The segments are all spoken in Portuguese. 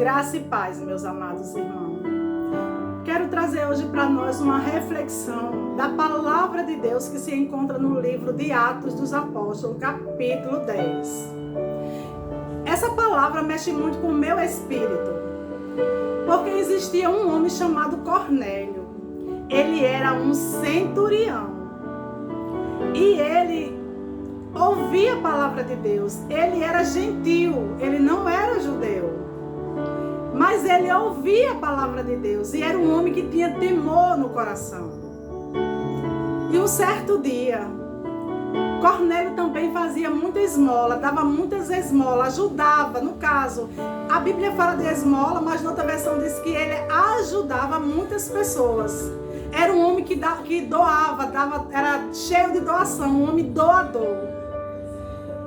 Graça e paz, meus amados irmãos. Quero trazer hoje para nós uma reflexão da palavra de Deus que se encontra no livro de Atos dos Apóstolos, capítulo 10. Essa palavra mexe muito com o meu espírito, porque existia um homem chamado Cornélio. Ele era um centurião e ele ouvia a palavra de Deus. Ele era gentil, ele não era judeu. Mas ele ouvia a palavra de Deus e era um homem que tinha temor no coração. E um certo dia, Cornélio também fazia muita esmola, dava muitas esmolas, ajudava. No caso, a Bíblia fala de esmola, mas noutra versão diz que ele ajudava muitas pessoas. Era um homem que doava, era cheio de doação, um homem doador.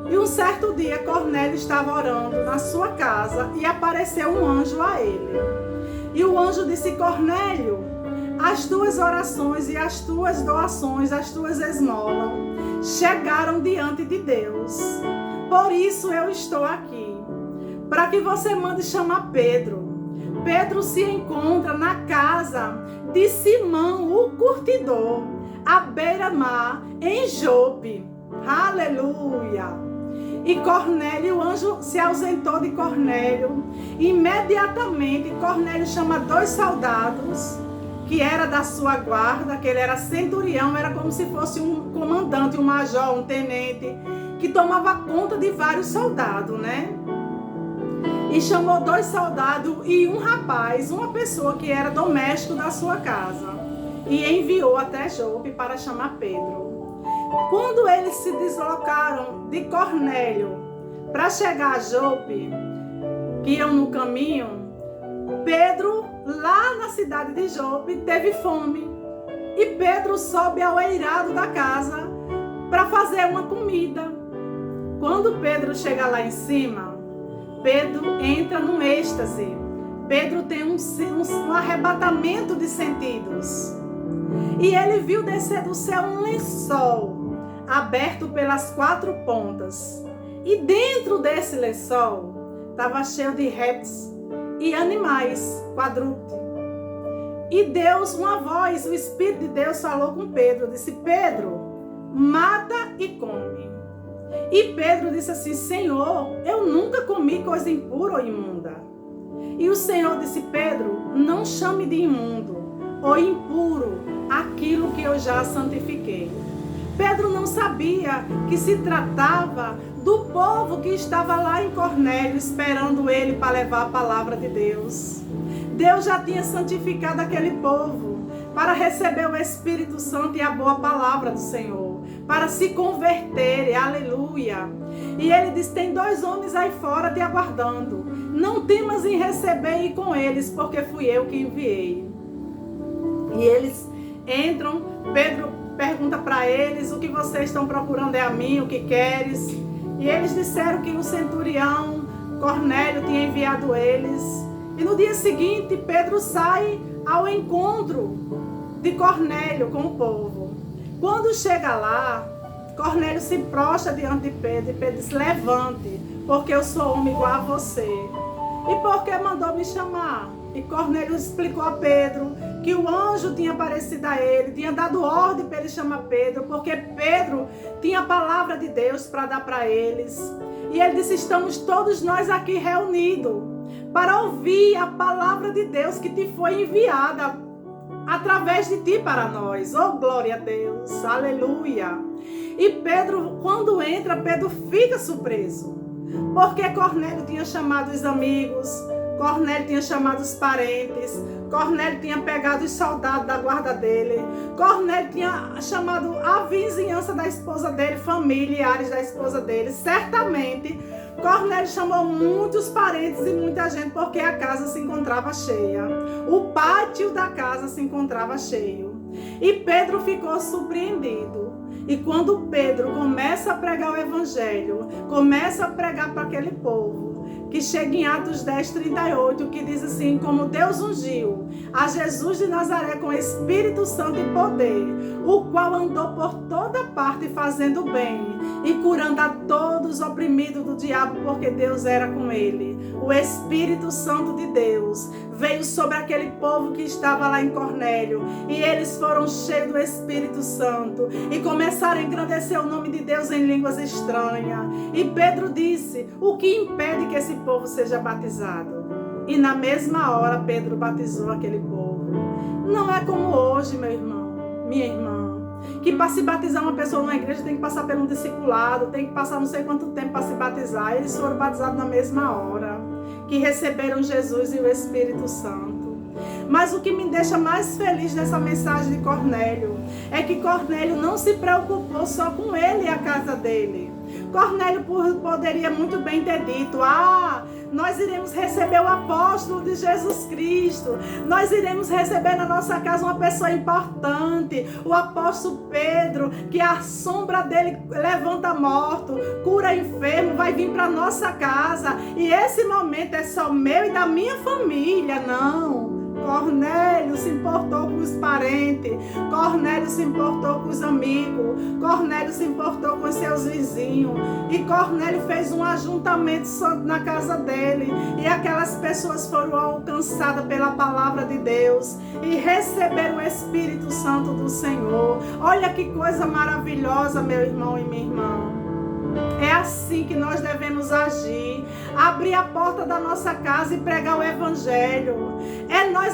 E um certo dia, Cornélio estava orando na sua casa e apareceu um anjo a ele. E o anjo disse: Cornélio, as tuas orações e as tuas doações, as tuas esmolas, chegaram diante de Deus. Por isso eu estou aqui, para que você mande chamar Pedro. Pedro se encontra na casa de Simão, o curtidor, à beira-mar, em Jope. Aleluia! E Cornélio, o anjo se ausentou de Cornélio. Imediatamente, Cornélio chama 2 soldados, que era da sua guarda, que ele era centurião, era como se fosse um comandante, um major, um tenente, que tomava conta de vários soldados, né? E chamou 2 soldados e um rapaz, uma pessoa que era doméstico da sua casa. E enviou até Jope para chamar Pedro. Quando eles se deslocaram de Cornélio para chegar a Jope, que iam no caminho, Pedro, lá na cidade de Jope, teve fome. E Pedro sobe ao eirado da casa para fazer uma comida. Quando Pedro chega lá em cima, Pedro entra num êxtase. Pedro tem um arrebatamento de sentidos. E ele viu descer do céu um lençol aberto pelas 4 pontas. E dentro desse lençol estava cheio de répteis e animais, quadrúpedes. E Deus, uma voz, o Espírito de Deus falou com Pedro, disse: Pedro, mata e come. E Pedro disse assim: Senhor, eu nunca comi coisa impura ou imunda. E o Senhor disse: Pedro, não chame de imundo ou impuro aquilo que eu já santifiquei. Pedro não sabia que se tratava do povo que estava lá em Cornélio, esperando ele para levar a palavra de Deus. Deus já tinha santificado aquele povo para receber o Espírito Santo e a boa palavra do Senhor, para se converterem, aleluia. E ele disse: tem 2 homens aí fora te aguardando, não temas em receber e ir com eles, porque fui eu que enviei. E eles entram, Pedro pergunta para eles: o que vocês estão procurando é a mim, o que queres? E eles disseram que o centurião Cornélio tinha enviado eles. E no dia seguinte, Pedro sai ao encontro de Cornélio com o povo. Quando chega lá, Cornélio se prostra diante de Pedro e Pedro diz: levante, porque eu sou homem igual a você. E por que mandou me chamar? E Cornélio explicou a Pedro que o anjo tinha aparecido a ele, tinha dado ordem para ele chamar Pedro, porque Pedro tinha a palavra de Deus para dar para eles. E ele disse: estamos todos nós aqui reunidos para ouvir a palavra de Deus que te foi enviada através de ti para nós. Oh, glória a Deus, aleluia. E Pedro, quando entra, Pedro fica surpreso, porque Cornélio tinha chamado os amigos, Cornélio tinha chamado os parentes, Cornélio tinha pegado os soldados da guarda dele, Cornélio tinha chamado a vizinhança da esposa dele, familiares da esposa dele. Certamente Cornélio chamou muitos parentes e muita gente, porque a casa se encontrava cheia, o pátio da casa se encontrava cheio. E Pedro ficou surpreendido. E quando Pedro começa a pregar o evangelho, começa a pregar para aquele povo, que chega em Atos 10:38, que diz assim: como Deus ungiu a Jesus de Nazaré com Espírito Santo e poder, o qual andou por toda parte fazendo bem e curando a todos oprimidos do diabo, porque Deus era com ele. O Espírito Santo de Deus veio sobre aquele povo que estava lá em Cornélio, e eles foram cheios do Espírito Santo e começaram a engrandecer o nome de Deus em línguas estranhas. E Pedro disse: o que impede que esse povo seja batizado? E na mesma hora Pedro batizou aquele povo. Não é como hoje, meu irmão, minha irmã, que para se batizar uma pessoa numa igreja tem que passar por um discipulado, tem que passar não sei quanto tempo para se batizar. Eles foram batizados na mesma hora que receberam Jesus e o Espírito Santo. Mas o que me deixa mais feliz nessa mensagem de Cornélio é que Cornélio não se preocupou só com ele e a casa dele. Cornélio poderia muito bem ter dito: nós iremos receber o apóstolo de Jesus Cristo, nós iremos receber na nossa casa uma pessoa importante, o apóstolo Pedro, que a sombra dele levanta morto, cura enfermo, vai vir para nossa casa, e esse momento é só meu e da minha família. Não, Cornélio se importou com os parentes, Cornélio se importou com os amigos, Cornélio se importou com os seus vizinhos, e Cornélio fez um ajuntamento santo na casa dele, e aquelas pessoas foram alcançadas pela palavra de Deus e receberam o Espírito Santo do Senhor. Olha que coisa maravilhosa, meu irmão e minha irmã. É assim que nós devemos agir. Abrir a porta da nossa casa e pregar o Evangelho. É nós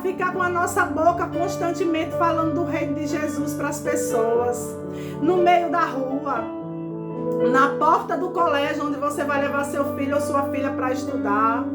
ficar com a nossa boca constantemente falando do reino de Jesus para as pessoas. No meio da rua, na porta do colégio onde você vai levar seu filho ou sua filha para estudar,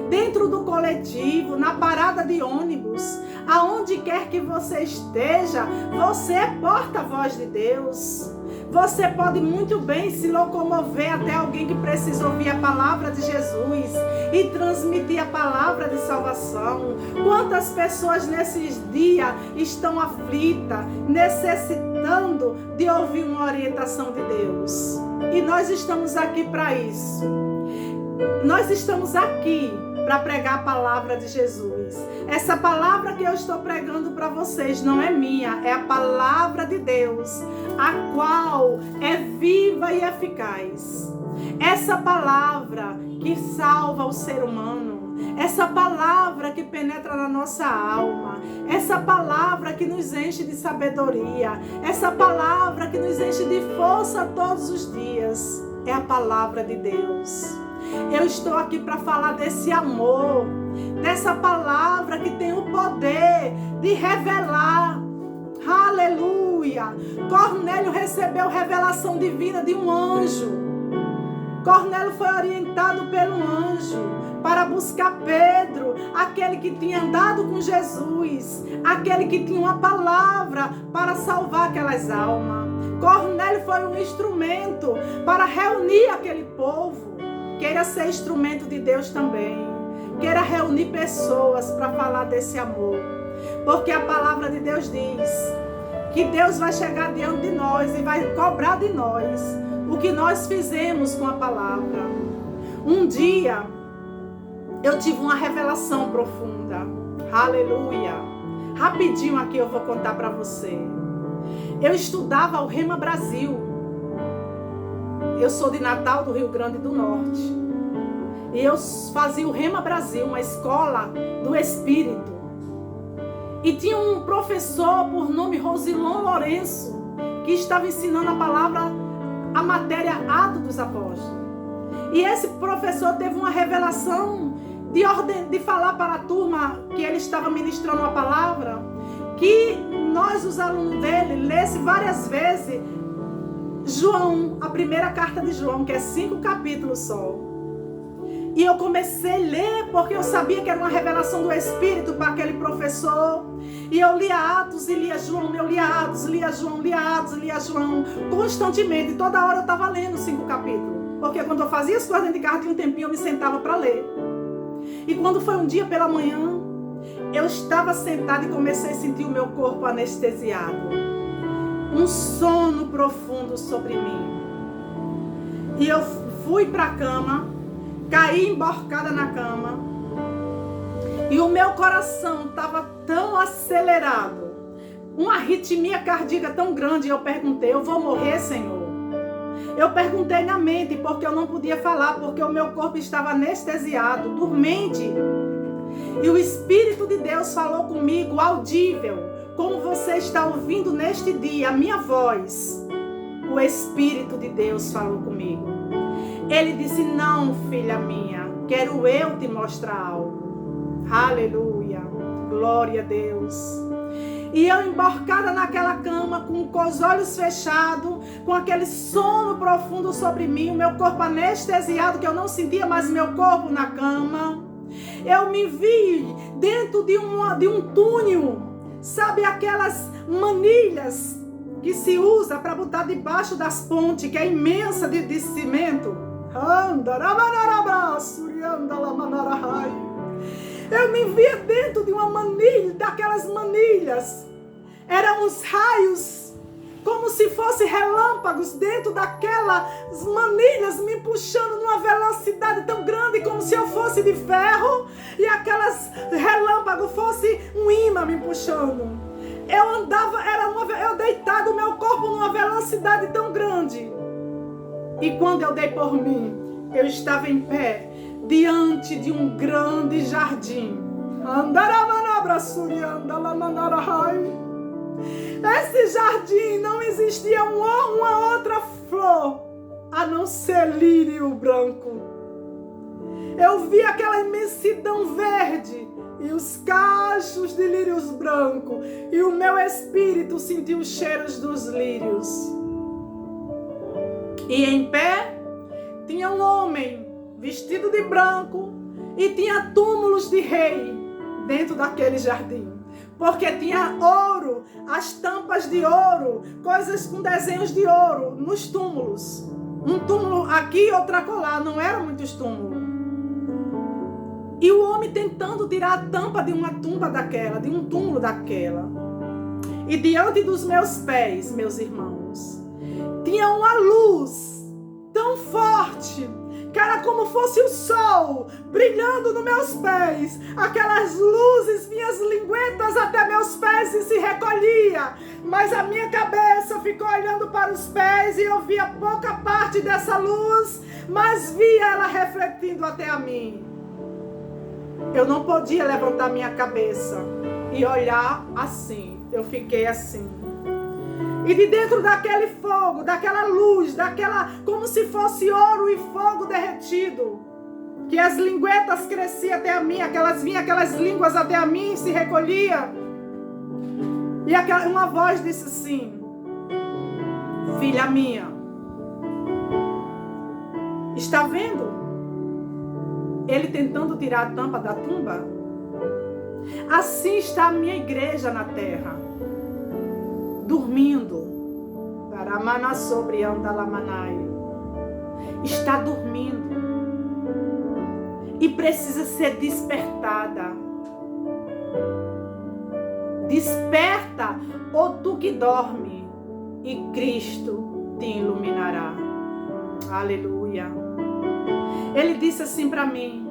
dentro do coletivo, na parada de ônibus, aonde quer que você esteja, você é porta-voz de Deus. Você pode muito bem se locomover até alguém que precisa ouvir a palavra de Jesus e transmitir a palavra de salvação. Quantas pessoas nesses dias estão aflitas, necessitando de ouvir uma orientação de Deus. E nós estamos aqui para isso. Nós estamos aqui para pregar a palavra de Jesus. Essa palavra que eu estou pregando para vocês não é minha, é a palavra de Deus, a qual é viva e eficaz. Essa palavra que salva o ser humano, essa palavra que penetra na nossa alma, essa palavra que nos enche de sabedoria, essa palavra que nos enche de força todos os dias, é a palavra de Deus. Eu estou aqui para falar desse amor, dessa palavra que tem o poder de revelar. Aleluia! Cornélio recebeu revelação divina de um anjo. Cornélio foi orientado pelo anjo para buscar Pedro, aquele que tinha andado com Jesus, aquele que tinha uma palavra para salvar aquelas almas. Cornélio foi um instrumento para reunir aquele povo. Queira ser instrumento de Deus também. Queira reunir pessoas para falar desse amor. Porque a palavra de Deus diz que Deus vai chegar diante de nós e vai cobrar de nós o que nós fizemos com a palavra. Um dia eu tive uma revelação profunda. Aleluia. Rapidinho aqui eu vou contar para você. Eu estudava o Rema Brasil. Eu sou de Natal, do Rio Grande do Norte. E eu fazia o Rema Brasil, uma escola do Espírito. E tinha um professor por nome Rosilon Lourenço, que estava ensinando a palavra, a matéria Atos dos Apóstolos. E esse professor teve uma revelação de falar para a turma que ele estava ministrando uma palavra, que nós, os alunos dele, lesse várias vezes João, a primeira carta de João, que é 5 capítulos só. E eu comecei a ler porque eu sabia que era uma revelação do Espírito para aquele professor. E eu lia Atos e lia João, eu lia Atos, lia João, lia Atos, lia João, constantemente. Toda hora eu estava lendo 5 capítulos. Porque quando eu fazia as coisas dentro de casa, tinha um tempinho, eu me sentava para ler. E quando foi um dia pela manhã, eu estava sentada e comecei a sentir o meu corpo anestesiado. Um sono profundo sobre mim. E eu fui para a cama caí emborcada na cama. E o meu coração estava tão acelerado, uma arritmia cardíaca tão grande. Eu perguntei: eu vou morrer, Senhor? Eu perguntei na mente, porque eu não podia falar, porque o meu corpo estava anestesiado, dormente. E o Espírito de Deus falou comigo, audível, como você está ouvindo neste dia, a minha voz. O Espírito de Deus falou comigo. Ele disse: não, filha minha, quero eu te mostrar algo. Aleluia, glória a Deus. E eu embarcada naquela cama, com os olhos fechados, com aquele sono profundo sobre mim, o meu corpo anestesiado, que eu não sentia mais meu corpo na cama. Eu me vi dentro de um túnel, sabe aquelas manilhas que se usa para botar debaixo das pontes, que é imensa de cimento. Eu me via dentro de uma manilha, daquelas manilhas. Eram os raios, como se fossem relâmpagos dentro daquelas manilhas, me puxando numa velocidade tão grande, como se eu fosse de ferro, e aquelas relâmpagos fossem um imã me puxando. Eu andava, eu deitado, o meu corpo numa velocidade tão grande. E quando eu dei por mim, eu estava em pé, diante de um grande jardim. Esse jardim não existia uma outra flor, a não ser lírio branco. Eu vi aquela imensidão verde e os cachos de lírios brancos, e o meu espírito sentiu os cheiros dos lírios. E em pé tinha um homem vestido de branco e tinha túmulos de rei dentro daquele jardim. Porque tinha ouro, as tampas de ouro, coisas com desenhos de ouro nos túmulos. Um túmulo aqui, outro acolá, não eram muitos túmulos. E o homem tentando tirar a tampa de uma tumba daquela, de um túmulo daquela. E diante dos meus pés, meus irmãos, tinha uma luz tão forte, que era como fosse o sol brilhando nos meus pés. Aquelas luzes, minhas linguetas até meus pés e se recolhia. Mas a minha cabeça ficou olhando para os pés e eu via pouca parte dessa luz, mas via ela refletindo até a mim. Eu não podia levantar minha cabeça e olhar assim. Eu fiquei assim. E de dentro daquele fogo, daquela luz, como se fosse ouro e fogo derretido, que as linguetas cresciam até a mim, aquelas línguas até a mim, se recolhia. E uma voz disse assim: filha minha, está vendo ele tentando tirar a tampa da tumba? Assim está a minha igreja na terra, dormindo. Está dormindo e precisa ser despertada. Desperta, ó tu que dorme, e Cristo te iluminará. Aleluia. Ele disse assim para mim: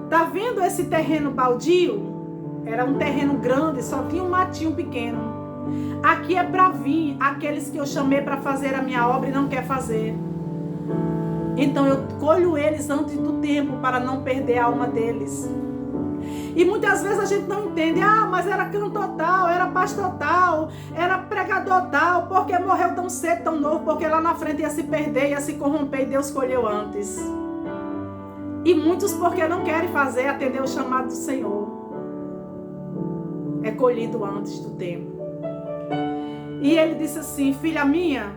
tá vendo esse terreno baldio? Era um terreno grande, só tinha um matinho pequeno. Aqui é para vir aqueles que eu chamei para fazer a minha obra e não quer fazer. Então eu colho eles antes do tempo para não perder a alma deles. E muitas vezes a gente não entende: mas era cantor tal, era pastor tal, era pregador tal, porque morreu tão cedo, tão novo, porque lá na frente ia se perder, ia se corromper e Deus escolheu antes. E muitos porque não querem fazer, atender o chamado do Senhor. É colhido antes do tempo. E ele disse assim: filha minha,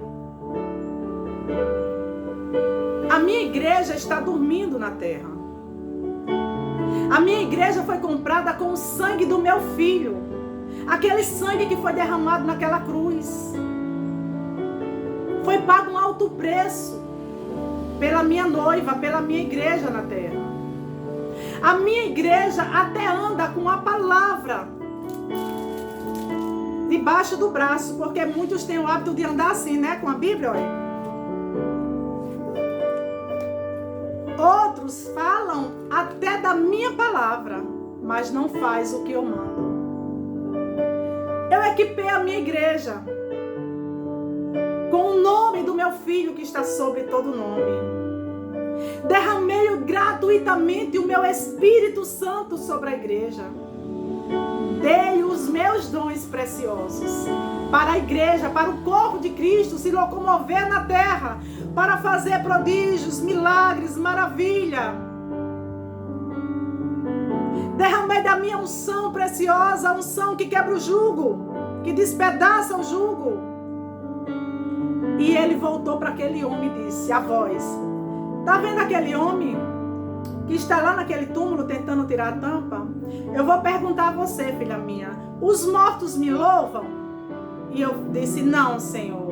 a minha igreja está dormindo na terra. A minha igreja foi comprada com o sangue do meu filho. Aquele sangue que foi derramado naquela cruz. Foi pago um alto preço pela minha noiva, pela minha igreja na terra. A minha igreja até anda com a palavra debaixo do braço, porque muitos têm o hábito de andar assim, né? Com a Bíblia, olha. Outros falam falam até da minha palavra, mas não faz o que eu mando. Eu equipei a minha igreja com o nome do meu filho que está sobre todo nome. Derramei gratuitamente o meu Espírito Santo sobre a igreja. Dei os meus dons preciosos para a igreja, para o corpo de Cristo se locomover na terra, para fazer prodígios, milagres, maravilha. Derramei da minha unção preciosa, a unção que quebra o jugo, que despedaça o jugo. E ele voltou para aquele homem e disse, a voz, tá vendo aquele homem que está lá naquele túmulo tentando tirar a tampa? Eu vou perguntar a você, filha minha, os mortos me louvam? E eu disse, não, Senhor.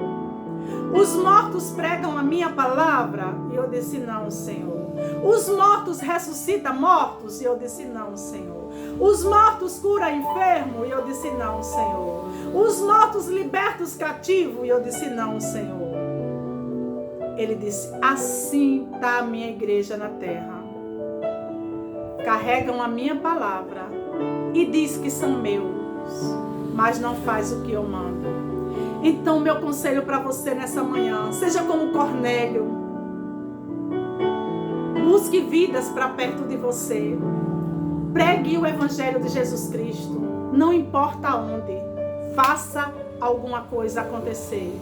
Os mortos pregam a minha palavra? E eu disse, não, Senhor. Os mortos ressuscitam mortos? E eu disse, não, Senhor. Os mortos curam enfermo? E eu disse, não, Senhor. Os mortos libertam os cativos? E eu disse, não, Senhor. Ele disse, assim está a minha igreja na terra. Carregam a minha palavra e diz que são meus, mas não faz o que eu mando. Então, meu conselho para você nessa manhã, seja como Cornélio. Busque vidas para perto de você. Pregue o Evangelho de Jesus Cristo. Não importa onde. Faça alguma coisa acontecer.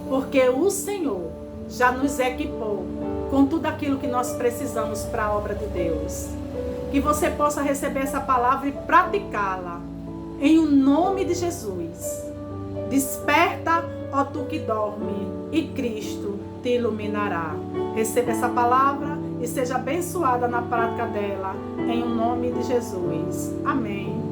Porque o Senhor já nos equipou com tudo aquilo que nós precisamos para a obra de Deus. Que você possa receber essa palavra e praticá-la. Em o nome de Jesus. Desperta, ó tu que dorme, e Cristo te iluminará. Receba essa palavra e seja abençoada na prática dela. Em o nome de Jesus. Amém.